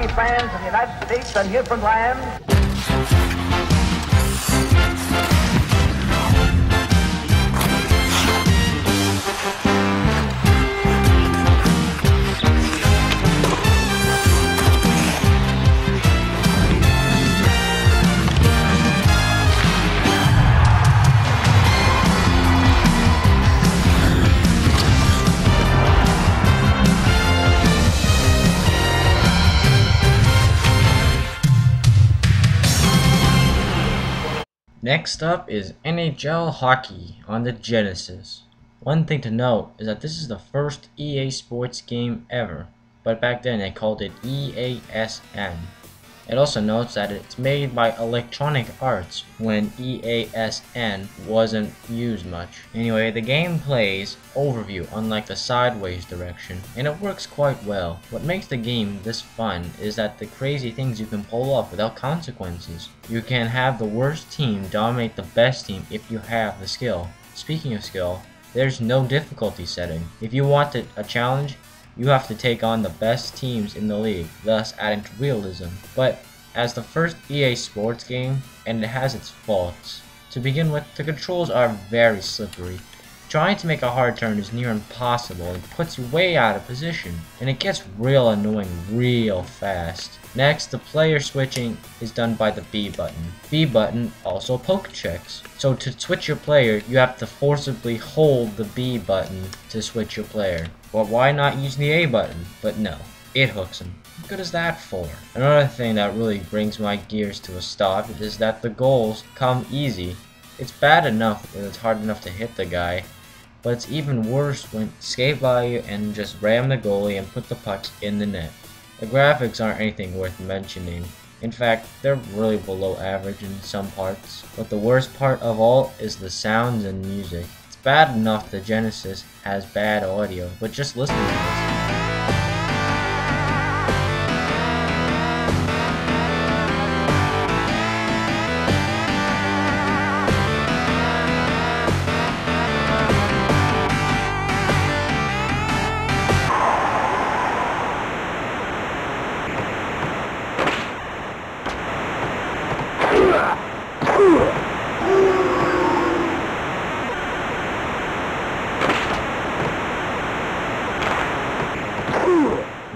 hockey fans in the United States and Newfoundland. Next up is NHL hockey on the Genesis. One thing to note is that this is the first EA Sports game ever, but back then they called it EASN. It also notes that it's made by Electronic Arts when EASN wasn't used much. Anyway, the game plays overview unlike the sideways direction, and it works quite well. What makes the game this fun is that the crazy things you can pull off without consequences. You can have the worst team dominate the best team if you have the skill. Speaking of skill, there's no difficulty setting. If you want a challenge, you have to take on the best teams in the league, thus adding to realism. But as the first EA Sports game, and it has its faults. To begin with, the controls are very slippery. Trying to make a hard turn is near impossible and puts you way out of position, and it gets real annoying real fast. Next, the player switching is done by the B button. B button also poke checks. So to switch your player, you have to forcibly hold the B button to switch your player. Well, why not use the A button? But no, it hooks him. What good is that for? Another thing that really brings my gears to a stop is that the goals come easy. It's bad enough when it's hard enough to hit the guy, but it's even worse when it skate by you and just ram the goalie and put the puck in the net. The graphics aren't anything worth mentioning. In fact, they're really below average in some parts. But the worst part of all is the sounds and music. It's bad enough the Genesis has bad audio, but just listen to this.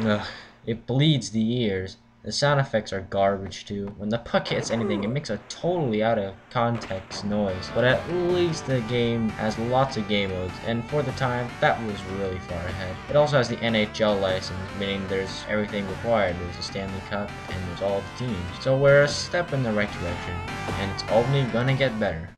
Ugh, it bleeds the ears. The sound effects are garbage too. When the puck hits anything, it makes a totally out of context noise. But at least the game has lots of game modes, and for the time, that was really far ahead. It also has the NHL license, meaning there's everything required. There's a Stanley Cup, and there's all the teams. So we're a step in the right direction, and it's only gonna get better.